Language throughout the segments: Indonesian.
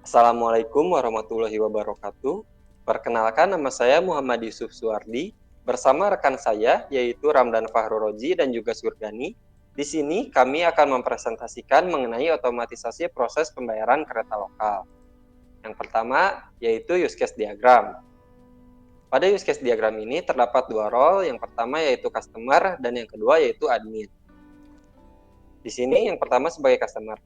Assalamualaikum warahmatullahi wabarakatuh. Perkenalkan, nama saya Muhammad Yusuf Suwardi. Bersama rekan saya yaitu Ramdan Fahruroji dan juga Surgani. Di sini kami akan mempresentasikan mengenai otomatisasi proses pembayaran kereta lokal. Yang pertama yaitu use case diagram. Pada use case diagram ini terdapat dua role, yang pertama yaitu customer dan yang kedua yaitu admin. Di sini yang pertama sebagai customer.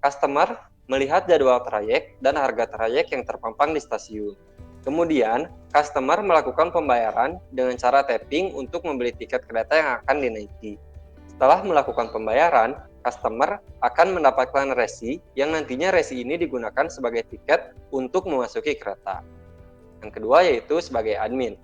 Customer melihat jadwal trayek dan harga trayek yang terpampang di stasiun. Kemudian, customer melakukan pembayaran dengan cara tapping untuk membeli tiket kereta yang akan dinaiki. Setelah melakukan pembayaran, customer akan mendapatkan resi yang nantinya resi ini digunakan sebagai tiket untuk memasuki kereta. Yang kedua yaitu sebagai admin.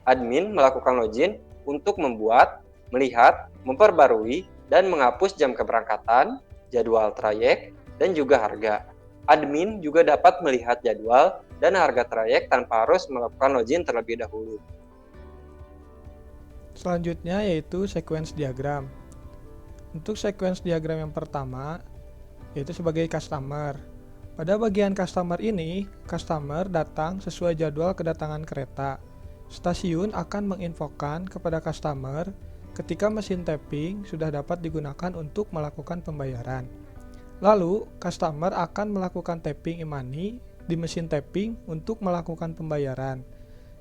Admin melakukan login untuk membuat, melihat, memperbarui, dan menghapus jam keberangkatan, jadwal trayek, dan juga harga. Admin juga dapat melihat jadwal dan harga trayek tanpa harus melakukan login terlebih dahulu. Selanjutnya yaitu sequence diagram. Untuk sequence diagram yang pertama yaitu sebagai customer. Pada bagian customer ini, customer datang sesuai jadwal kedatangan kereta. Stasiun akan menginfokan kepada customer ketika mesin tapping sudah dapat digunakan untuk melakukan pembayaran. Lalu, customer akan melakukan tapping e-money di mesin tapping untuk melakukan pembayaran.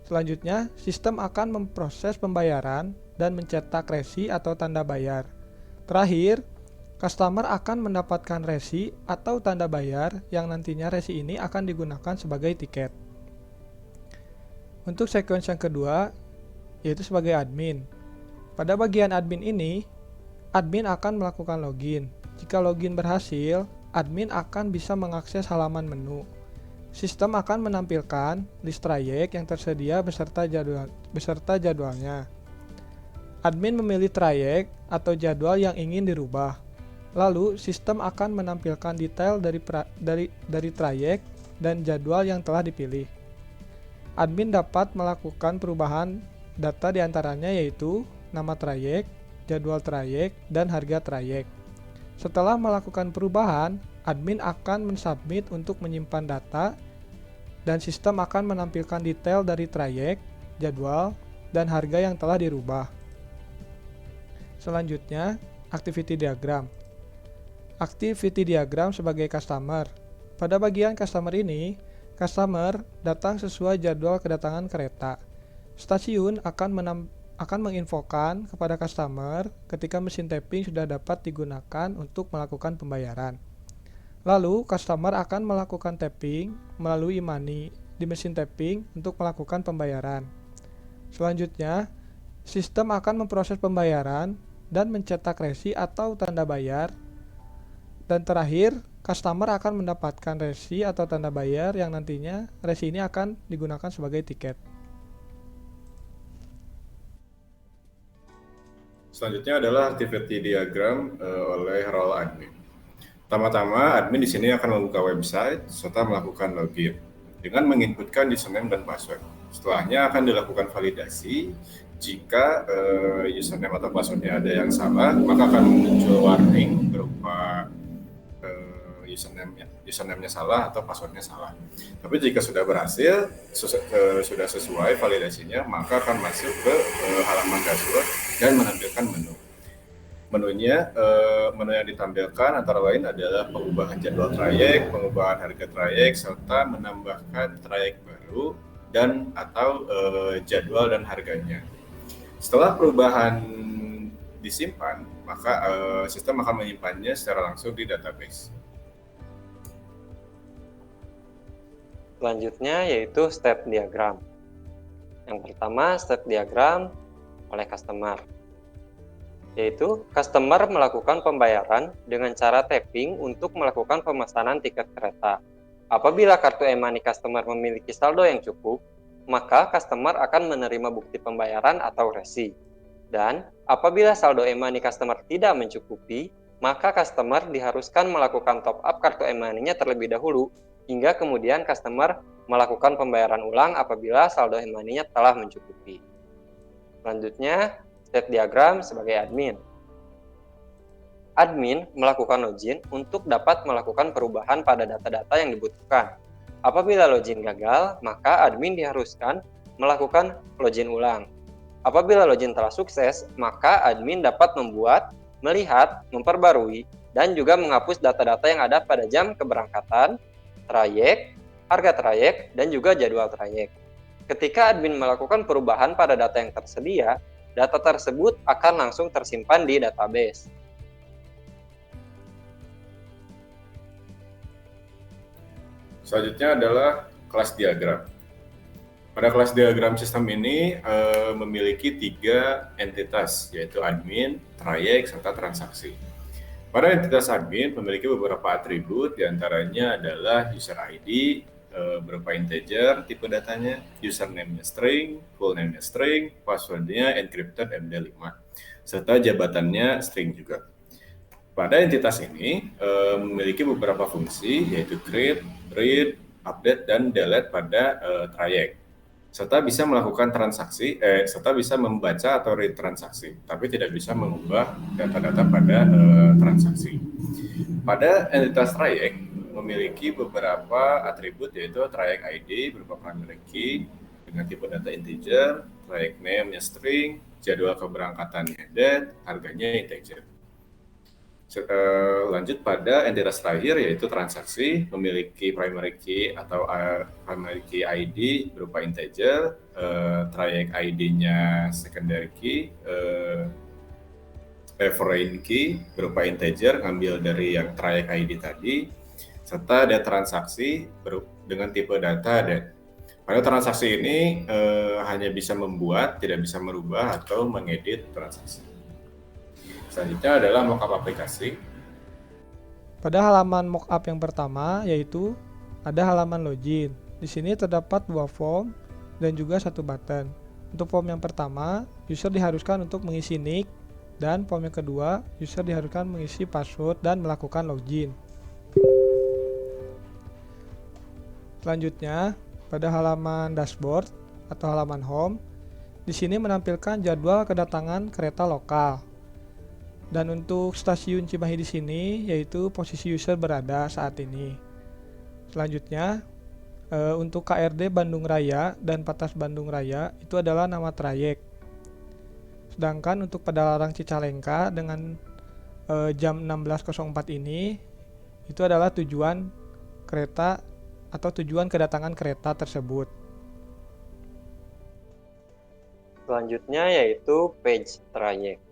Selanjutnya, sistem akan memproses pembayaran dan mencetak resi atau tanda bayar. Terakhir, customer akan mendapatkan resi atau tanda bayar yang nantinya resi ini akan digunakan sebagai tiket. Untuk sequence yang kedua, yaitu sebagai admin. Pada bagian admin ini, admin akan melakukan login. Jika login berhasil, admin akan bisa mengakses halaman menu. Sistem akan menampilkan list trayek yang tersedia beserta jadwalnya. Admin memilih trayek atau jadwal yang ingin dirubah. Lalu, sistem akan menampilkan detail dari trayek dan jadwal yang telah dipilih. Admin dapat melakukan perubahan data diantaranya yaitu nama trayek, jadwal trayek, dan harga trayek. Setelah melakukan perubahan, admin akan mensubmit untuk menyimpan data, dan sistem akan menampilkan detail dari trayek, jadwal, dan harga yang telah dirubah. Selanjutnya, activity diagram. Activity diagram sebagai customer. Pada bagian customer ini, customer datang sesuai jadwal kedatangan kereta. Stasiun akan menginfokan kepada customer ketika mesin tapping sudah dapat digunakan untuk melakukan pembayaran. Lalu, customer akan melakukan tapping melalui e-money di mesin tapping untuk melakukan pembayaran. Selanjutnya, sistem akan memproses pembayaran dan mencetak resi atau tanda bayar. Dan terakhir, customer akan mendapatkan resi atau tanda bayar yang nantinya resi ini akan digunakan sebagai tiket. Selanjutnya adalah activity diagram oleh role admin. Pertama-tama, admin di sini akan membuka website serta melakukan login dengan menginputkan username dan password. Setelahnya akan dilakukan validasi. Jika username atau passwordnya ada yang salah, maka akan muncul warning berupa username-nya salah atau passwordnya salah. Tapi jika sudah berhasil, sudah sesuai validasinya, maka akan masuk ke halaman dashboard dan menampilkan menu. Menu yang ditampilkan antara lain adalah pengubahan jadwal trayek, pengubahan harga trayek, serta menambahkan trayek baru dan atau jadwal dan harganya. Setelah perubahan disimpan, maka sistem akan menyimpannya secara langsung di database. Selanjutnya yaitu step diagram. Yang pertama, step diagram oleh customer. Yaitu customer melakukan pembayaran dengan cara tapping untuk melakukan pemesanan tiket kereta. Apabila kartu e-money customer memiliki saldo yang cukup, maka customer akan menerima bukti pembayaran atau resi. Dan apabila saldo e-money customer tidak mencukupi, maka customer diharuskan melakukan top up kartu e-money-nya terlebih dahulu, hingga kemudian customer melakukan pembayaran ulang apabila saldo e-money-nya telah mencukupi. Selanjutnya, state diagram sebagai admin. admin melakukan login untuk dapat melakukan perubahan pada data-data yang dibutuhkan. Apabila login gagal, maka admin diharuskan melakukan login ulang. Apabila login telah sukses, maka admin dapat membuat, melihat, memperbarui, dan juga menghapus data-data yang ada pada jam keberangkatan, trayek, harga trayek, dan juga jadwal trayek. Ketika admin melakukan perubahan pada data yang tersedia, data tersebut akan langsung tersimpan di database. Selanjutnya adalah kelas diagram. Pada kelas diagram sistem ini memiliki 3 entitas, yaitu admin, trayek, serta transaksi. Pada entitas admin memiliki beberapa atribut, diantaranya adalah user ID berupa integer, tipe datanya, username-nya string, full name-nya string, password-nya encrypted MD5, serta jabatannya string juga. Pada entitas ini memiliki beberapa fungsi, yaitu create, read, update, dan delete pada trayek, serta bisa melakukan transaksi, serta bisa membaca atau read transaksi, tapi tidak bisa mengubah data-data pada transaksi. Pada entitas trayek memiliki beberapa atribut, yaitu trayek ID berupa primary key dengan tipe data integer, trayek name-nya string, jadwal keberangkatannya date, harganya integer. Lanjut pada entitas terakhir, yaitu transaksi, memiliki primary key atau primary key ID berupa integer, trayek ID-nya secondary key, foreign key berupa integer ngambil dari yang trayek ID tadi, serta ada transaksi dengan tipe data date. Pada transaksi ini hanya bisa membuat, tidak bisa merubah atau mengedit transaksi. Selanjutnya adalah mockup aplikasi. Pada halaman mockup yang pertama, yaitu ada halaman login. Di sini terdapat 2 form dan juga 1 button. Untuk form yang pertama, user diharuskan untuk mengisi nick, dan form yang kedua, user diharuskan mengisi password dan melakukan login. Selanjutnya, pada halaman dashboard atau halaman home, di sini menampilkan jadwal kedatangan kereta lokal. Dan untuk stasiun Cimahi di sini, yaitu posisi user berada saat ini. Selanjutnya, untuk KRD Bandung Raya dan Patas Bandung Raya itu adalah nama trayek. Sedangkan untuk Padalarang Cicalengka dengan jam 16.04 ini itu adalah tujuan kereta atau tujuan kedatangan kereta tersebut. Selanjutnya yaitu page trayek.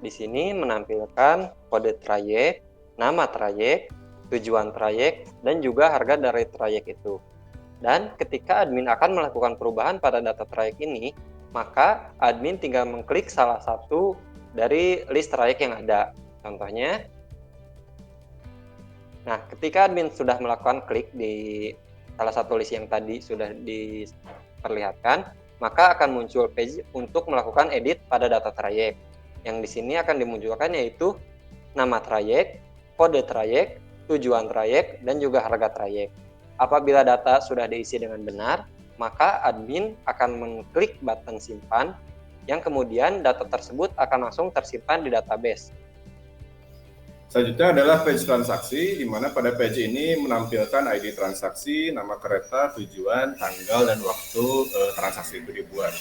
Di sini menampilkan kode trayek, nama trayek, tujuan trayek, dan juga harga dari trayek itu. Dan ketika admin akan melakukan perubahan pada data trayek ini, maka admin tinggal mengklik salah satu dari list trayek yang ada. Contohnya, nah ketika admin sudah melakukan klik di salah satu list yang tadi sudah diperlihatkan, maka akan muncul page untuk melakukan edit pada data trayek. Yang di sini akan dimunculkan yaitu nama trayek, kode trayek, tujuan trayek, dan juga harga trayek. Apabila data sudah diisi dengan benar, maka admin akan mengklik button simpan, yang kemudian data tersebut akan langsung tersimpan di database. Selanjutnya adalah page transaksi, di mana pada page ini menampilkan ID transaksi, nama kereta, tujuan, tanggal, dan waktu transaksi itu dibuat.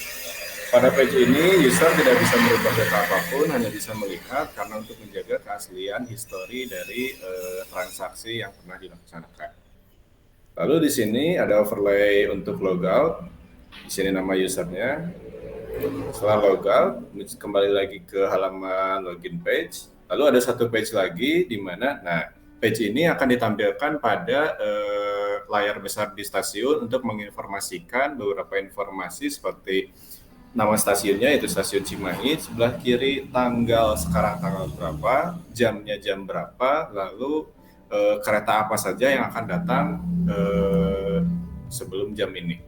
Pada page ini, user tidak bisa merubah data apapun, hanya bisa melihat karena untuk menjaga keaslian histori dari transaksi yang pernah dilaksanakan. Lalu di sini ada overlay untuk logout. Di sini nama usernya. Setelah logout, kembali lagi ke halaman login page. Lalu ada satu page lagi di mana, page ini akan ditampilkan pada layar besar di stasiun untuk menginformasikan beberapa informasi seperti nama stasiunnya, yaitu stasiun Cimahi, sebelah kiri tanggal berapa, jamnya jam berapa, lalu kereta apa saja yang akan datang sebelum jam ini.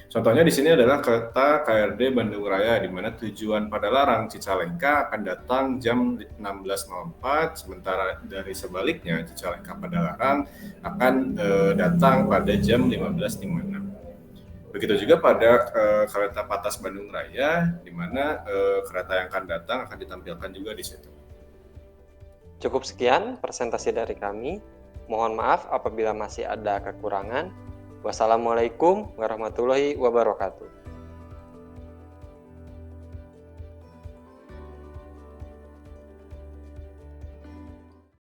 Contohnya di sini adalah kereta KRD Bandung Raya, di mana tujuan Padalarang Cicalengka akan datang jam 16.04, sementara dari sebaliknya Cicalengka Padalarang akan datang pada jam 15.56. Begitu juga pada kereta Patas Bandung Raya, di mana kereta yang akan datang akan ditampilkan juga di situ. Cukup sekian presentasi dari kami. Mohon maaf apabila masih ada kekurangan. Wassalamualaikum warahmatullahi wabarakatuh.